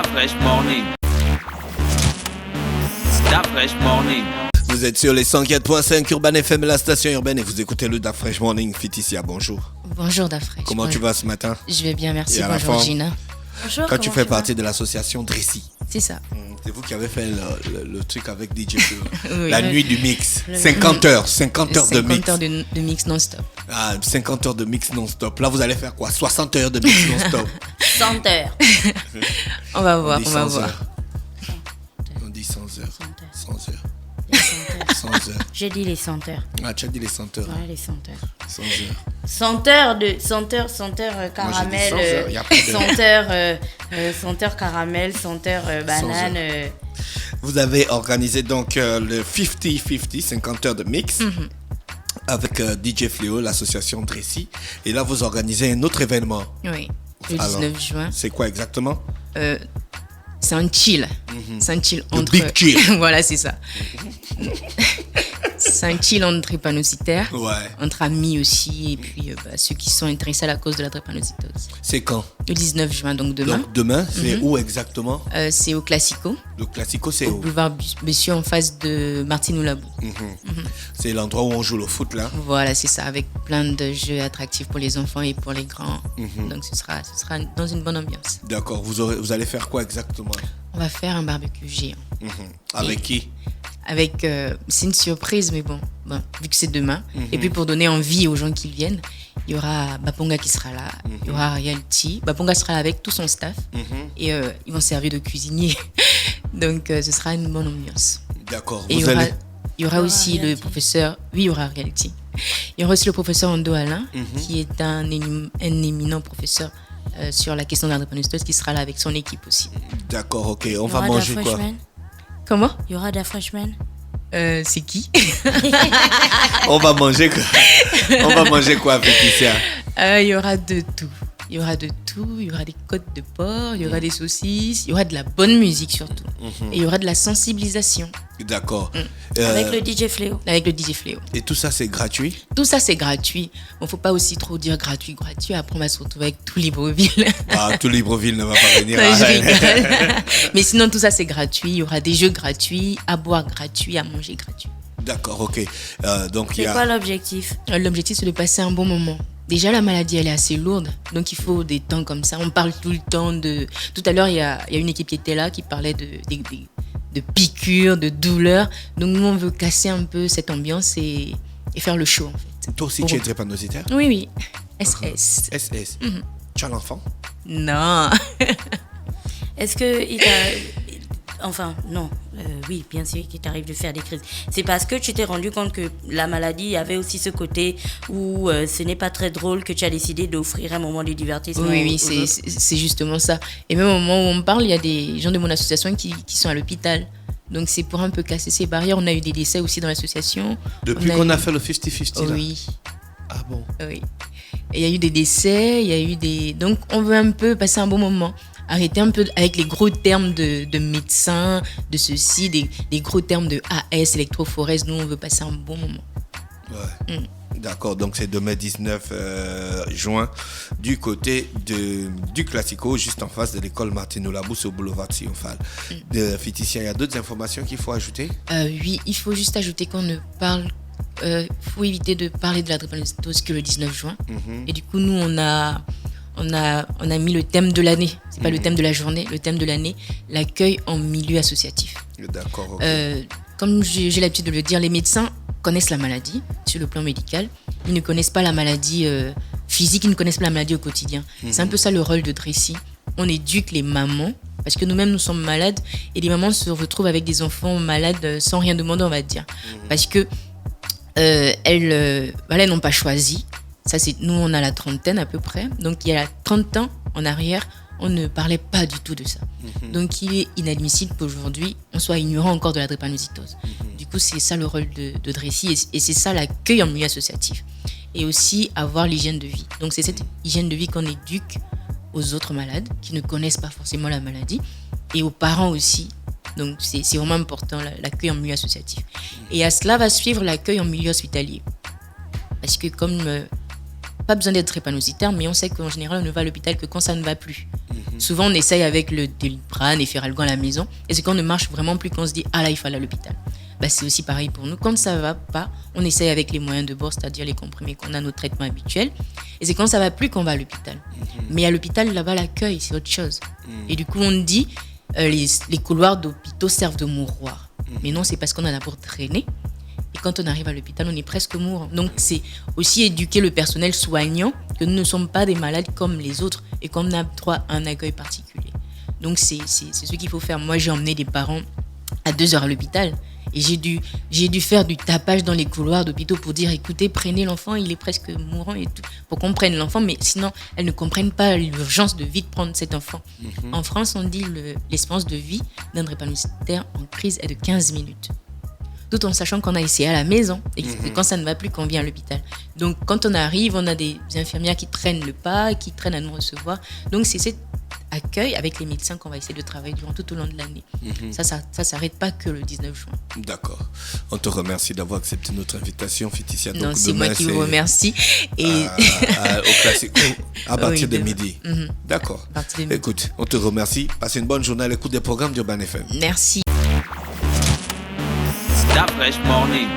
Fresh Morning. Fresh Morning. Vous êtes sur les 104.5 Urban FM, la station urbaine, et vous écoutez le Fresh Morning. Féticia, bonjour. Bonjour Dafresh. Comment tu vas ce matin? Je vais bien, merci. Et à la Bonjour fin, Gina. Bonjour. Quand tu fais partie de l'association Dressy. C'est ça. C'est vous qui avez fait le truc avec DJ Flo. Oui. La nuit du mix. 50 heures de 50 mix. heures de mix non-stop. Ah, 50 heures de mix non-stop. Là, vous allez faire quoi? 60 heures de mix non-stop. 100 heures. On va voir, dit on va 100 voir. heures. On dit 100 heures. 100 heures. 100 heures. J'ai dit les 100 heures. Ah, tu as dit les 100 heures. Ouais, les 100 heures. 100 heures. 100 heures caramel, Moi, j'ai dit 100 heures, y a pas de- 100 heures caramel, 100 heures banane. Vous avez organisé donc le 50-50, 50 heures de mix. Avec DJ Fléau, l'association Dressy. Et là, vous organisez un autre événement. Oui, le Alors, 19 juin. C'est quoi exactement? C'est un chill. C'est un chill Le entre... big chill. Voilà, c'est ça. C'est un chill entre drépanocytaires, Ouais. entre amis aussi, et puis ceux qui sont intéressés à la cause de la drépanocytose. C'est quand? Le 19 juin, donc demain. Donc demain, c'est où exactement? C'est au Classico, Le Classico, c'est au où? boulevard Bessieux, en face de Martine Oulabou. C'est l'endroit où on joue le foot là. Voilà, c'est ça, avec plein de jeux attractifs pour les enfants et pour les grands. Donc ce sera dans une bonne ambiance. D'accord. Vous allez faire quoi exactement? On va faire un barbecue géant. Avec qui? Avec, c'est une surprise, mais bon, vu que c'est demain. Et puis pour donner envie aux gens qui viennent, il y aura Baponga qui sera là, il y aura Realty. Baponga sera là avec tout son staff et ils vont servir de cuisinier. Donc ce sera une bonne ambiance. D'accord. Et Vous allez. il y aura aussi Realty. le professeur, oui, il y aura Realty. Il y aura aussi le professeur Ando Alain, qui est un éminent professeur sur la question de la drépanocytose, qui sera là avec son équipe aussi. D'accord, ok. On Il y va aura manger Da quoi? Freshman. Comment? Il y aura Da Freshman. C'est qui? On va manger quoi? On va manger quoi, Féticia? Il y aura de tout. Il y aura de tout. Il y aura des côtes de porc, il y aura des saucisses, il y aura de la bonne musique surtout. Et il y aura de la sensibilisation D'accord. Avec le DJ Fléau. avec le DJ Fléau. Et tout ça, c'est gratuit? Tout ça, c'est gratuit. Bon, faut pas aussi trop dire gratuit. Après, on va se retrouver avec tout Libreville. Ah, tout Libreville ne va pas venir. Non, je Arrête. rigole. Mais sinon, tout ça, c'est gratuit. Il y aura des jeux gratuits, à boire gratuit, à manger gratuit. D'accord, ok. Donc, il y C'est a. quoi l'objectif? L'objectif, c'est de passer un bon moment. Déjà, la maladie, elle est assez lourde. Donc, il faut des temps comme ça. On parle tout le temps de... Tout à l'heure, il y a une équipe qui était là, qui parlait de piqûres, de douleurs. Donc, nous, on veut casser un peu cette ambiance et faire le show, en fait. Toi aussi, tu es drépanocytaire? Oui, oui. SS. SS. Tu as l'enfant? Non. Est-ce que il t'a... Enfin, non. Oui, bien sûr qu'il t'arrive de faire des crises. C'est parce que tu t'es rendu compte que la maladie avait aussi ce côté où ce n'est pas très drôle que tu as décidé d'offrir un moment de divertissement. Oui, aux autres. c'est justement ça. Et même au moment où on parle, il y a des gens de mon association qui sont à l'hôpital. Donc, c'est pour un peu casser ces barrières. On a eu des décès aussi dans l'association. Depuis qu'on a fait le 50-50 là? Oui. Ah bon? Oui. Et il y a eu des décès, il y a eu des... Donc, on veut un peu passer un bon moment. Arrêter un peu avec les gros termes de médecins, de ceci, des gros termes de AS, électrophorèse. Nous, on veut passer un bon moment. Ouais. D'accord, donc c'est demain 19 juin du côté du Classico, juste en face de l'école Martine Oulabou, au boulevard Triomphal. Féticia, il y a d'autres informations qu'il faut ajouter? Oui, il faut juste ajouter qu'on ne parle... faut éviter de parler de la drépanocytose que le 19 juin. Et du coup, nous, on a mis le thème de l'année. C'est pas le thème de la journée, le thème de l'année, l'accueil en milieu associatif. D'accord, ok. Comme j'ai l'habitude de le dire, les médecins connaissent la maladie sur le plan médical. Ils ne connaissent pas la maladie physique, ils ne connaissent pas la maladie au quotidien. C'est un peu ça le rôle de Dressy. On éduque les mamans, parce que nous-mêmes, nous sommes malades, et les mamans se retrouvent avec des enfants malades sans rien demander, on va dire. Parce que elles n'ont pas choisi. Ça, nous, on a la trentaine à peu près. Donc, il y a 30 ans en arrière, on ne parlait pas du tout de ça. Donc, il est inadmissible qu'aujourd'hui, on soit ignorant encore de la drépanocytose. Du coup, c'est ça le rôle de Dressy et c'est ça l'accueil en milieu associatif. Et aussi avoir l'hygiène de vie. Donc, c'est cette hygiène de vie qu'on éduque aux autres malades qui ne connaissent pas forcément la maladie et aux parents aussi. Donc, c'est vraiment important, l'accueil en milieu associatif. Et à cela va suivre l'accueil en milieu hospitalier. Parce que comme... pas besoin d'être drépanocytaire, mais on sait qu'en général, on ne va à l'hôpital que quand ça ne va plus. Souvent, on essaye avec le Doliprane et Feralgan à la maison. Et c'est quand on ne marche vraiment plus qu'on se dit, ah là, il faut aller à l'hôpital. C'est aussi pareil pour nous. Quand ça ne va pas, on essaye avec les moyens de bord, c'est-à-dire les comprimés qu'on a, nos traitements habituels. Et c'est quand ça ne va plus qu'on va à l'hôpital. Mais à l'hôpital, là-bas, l'accueil, c'est autre chose. Et du coup, on dit, les couloirs d'hôpitaux servent de mouroir. Mais non, c'est parce qu'on en a pour traîner. Et quand on arrive à l'hôpital, on est presque mourant. Donc, c'est aussi éduquer le personnel soignant que nous ne sommes pas des malades comme les autres et qu'on a droit à un accueil particulier. Donc, c'est ce qu'il faut faire. Moi, j'ai emmené des parents à 2h à l'hôpital et j'ai dû faire du tapage dans les couloirs d'hôpitaux pour dire, écoutez, prenez l'enfant, il est presque mourant et tout, pour qu'on prenne l'enfant. Mais sinon, elles ne comprennent pas l'urgence de vite prendre cet enfant. En France, on dit l'espérance de vie d'un drépanocytaire en crise est de 15 minutes. Tout en sachant qu'on a essayé à la maison et que quand ça ne va plus, qu'on vient à l'hôpital. Donc, quand on arrive, on a des infirmières qui prennent le pas, qui traînent à nous recevoir. Donc, c'est cet accueil avec les médecins qu'on va essayer de travailler durant tout au long de l'année. Ça s'arrête pas que le 19 juin. D'accord. On te remercie d'avoir accepté notre invitation, Féticia. Non, c'est moi qui vous remercie. Et au Classico, à partir de midi. D'accord. Écoute, on te remercie. Passe une bonne journée à l'écoute des programmes d'Urban FM. Merci. Stop Fresh Morning.